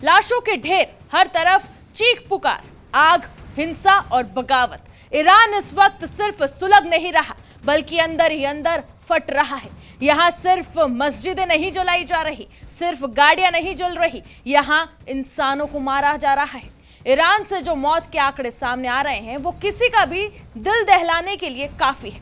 लाशों के ढेर, हर तरफ चीख पुकार, आग, हिंसा और बगावत। ईरान इस वक्त सिर्फ सुलग नहीं रहा बल्कि अंदर ही अंदर फट रहा है। यहाँ सिर्फ मस्जिदें नहीं जलाई जा रही, सिर्फ गाड़ियां नहीं जल रही, यहाँ इंसानों को मारा जा रहा है। ईरान से जो मौत के आंकड़े सामने आ रहे हैं वो किसी का भी दिल दहलाने के लिए काफी है।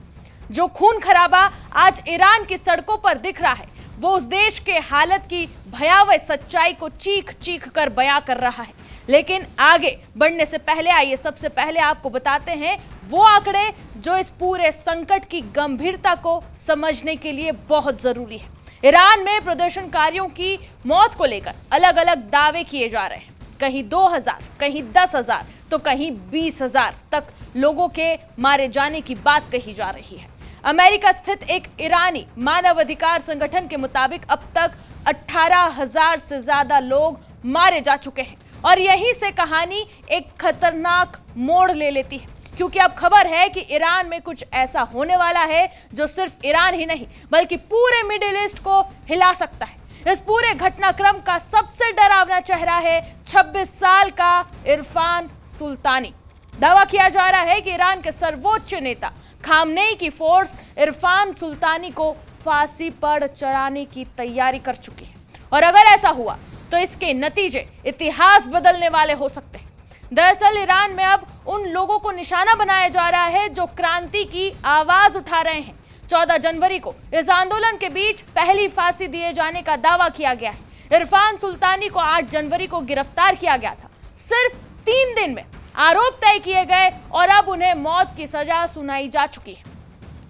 जो खून खराबा आज ईरान की सड़कों पर दिख रहा है वो उस देश के हालत की भयावह सच्चाई को चीख चीख कर बयां कर रहा है। लेकिन आगे बढ़ने से पहले आइए सबसे पहले आपको बताते हैं वो आंकड़े जो इस पूरे संकट की गंभीरता को समझने के लिए बहुत जरूरी है। ईरान में प्रदर्शनकारियों की मौत को लेकर अलग अलग दावे किए जा रहे हैं। कहीं 2000, कहीं 10,000 तो कहीं 20,000 तक लोगों के मारे जाने की बात कही जा रही है। अमेरिका स्थित एक ईरानी मानवाधिकार संगठन के मुताबिक अब तक 18,000 से ज्यादा लोग मारे जा चुके हैं और यहीं से कहानी एक खतरनाक मोड़ ले लेती है, क्योंकि अब खबर है कि ईरान में कुछ ऐसा होने वाला है जो सिर्फ ईरान ही नहीं बल्कि पूरे मिडिल ईस्ट को हिला सकता है। इस पूरे घटनाक्रम का सबसे डरावना चेहरा है 26 साल का इरफान सुल्तानी। दावा किया जा रहा है कि ईरान के सर्वोच्च नेता खामनेई की फोर्स इरफान सुल्तानी को फांसी पर चढ़ाने की तैयारी कर चुकी है और अगर ऐसा हुआ तो इसके नतीजे इतिहास बदलने वाले हो सकते हैं। दरअसल ईरान में अब उन लोगों को निशाना बनाया जा रहा है जो क्रांति की आवाज उठा रहे हैं। 14 जनवरी को इस आंदोलन के बीच पहली फांसी दिए जाने का दावा किया गया है। इरफान सुल्तानी को 8 जनवरी को गिरफ्तार किया गया था। सिर्फ 3 दिन में आरोप तय किए गए और अब उन्हें मौत की सजा सुनाई जा चुकी है।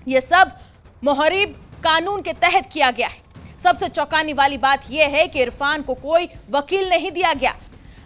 यह सब मुहरिब कानून के तहत किया गया है। सबसे चौंकाने वाली बात यह है कि इरफान को कोई वकील नहीं दिया गया,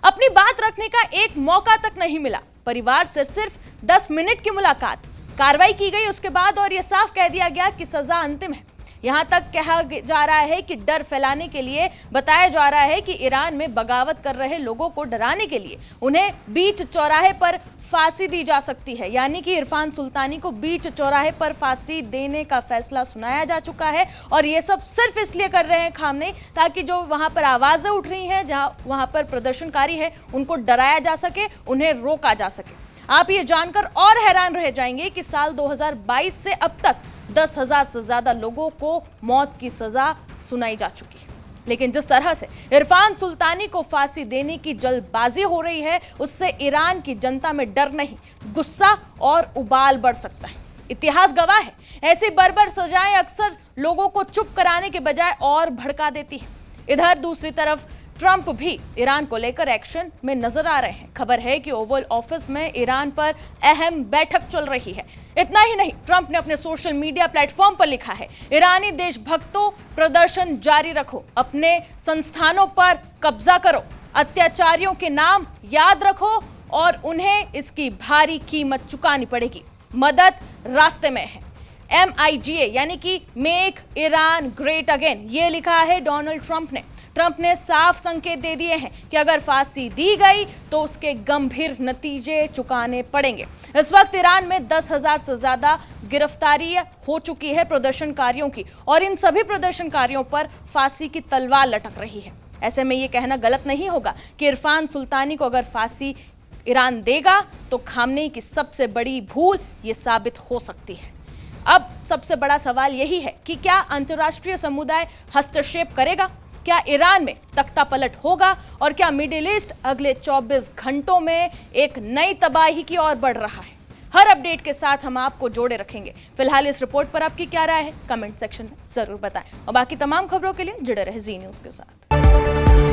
अपनी बात रखने का एक मौका तक नहीं मिला। परिवार से सिर्फ 10 मिनट की मुलाकात, कार्रवाई की गई उसके बाद और यह साफ कह दिया गया कि सजा अंतिम है। यहां तक कहा जा रहा है कि डर फैलाने के लिए बताया जा रहा है कि ईरान में बगावत कर रहे लोगों को डराने के लिए उन्हें बीच चौराहे पर फांसी दी जा सकती है। यानी कि इरफान सुल्तानी को बीच चौराहे पर फांसी देने का फैसला सुनाया जा चुका है और ये सब सिर्फ इसलिए कर रहे हैं खामनेई ताकि जो वहां पर आवाजें उठ रही हैं, जहां वहां पर प्रदर्शनकारी है, उनको डराया जा सके, उन्हें रोका जा सके। आप ये जानकर और हैरान रह जाएंगे कि साल 2022 से अब तक 10,000 से ज्यादा लोगों को मौत की सजा सुनाई जा चुकी है। लेकिन जिस तरह से इरफान सुल्तानी को फांसी देने की जल्दबाजी हो रही है उससे ईरान की जनता में डर नहीं, गुस्सा और उबाल बढ़ सकता है। इतिहास गवाह है, ऐसी बर्बर सजाएं अक्सर लोगों को चुप कराने के बजाय और भड़का देती है। इधर दूसरी तरफ ट्रंप भी ईरान को लेकर एक्शन में नजर आ रहे हैं। खबर है कि ओवल ऑफिस में ईरान पर अहम बैठक चल रही है। इतना ही नहीं, ट्रंप ने अपने सोशल मीडिया प्लेटफॉर्म पर लिखा है, ईरानी देशभक्तों प्रदर्शन जारी रखो, अपने संस्थानों पर कब्जा करो, अत्याचारियों के नाम याद रखो और उन्हें इसकी भारी कीमत चुकानी पड़ेगी। मदद रास्ते में है। MIGA यानी कि मेक ईरान ग्रेट अगेन, ये लिखा है डोनाल्ड ट्रंप ने। ट्रंप ने साफ संकेत दे दिए हैं कि अगर फांसी दी गई तो उसके गंभीर नतीजे चुकाने पड़ेंगे। इस वक्त ईरान में 10,000 से ज्यादा गिरफ्तारी हो चुकी है प्रदर्शनकारियों की और इन सभी प्रदर्शनकारियों पर फांसी की तलवार लटक रही है। ऐसे में ये कहना गलत नहीं होगा कि इरफान सुल्तानी को अगर फांसी ईरान देगा तो खामनेई की सबसे बड़ी भूल ये साबित हो सकती है। अब सबसे बड़ा सवाल यही है कि क्या अंतर्राष्ट्रीय समुदाय हस्तक्षेप करेगा? क्या ईरान में तख्ता पलट होगा और क्या मिडिल ईस्ट अगले 24 घंटों में एक नई तबाही की ओर बढ़ रहा है? हर अपडेट के साथ हम आपको जोड़े रखेंगे। फिलहाल इस रिपोर्ट पर आपकी क्या राय है कमेंट सेक्शन में जरूर बताएं और बाकी तमाम खबरों के लिए जुड़े रहे जी न्यूज़ के साथ।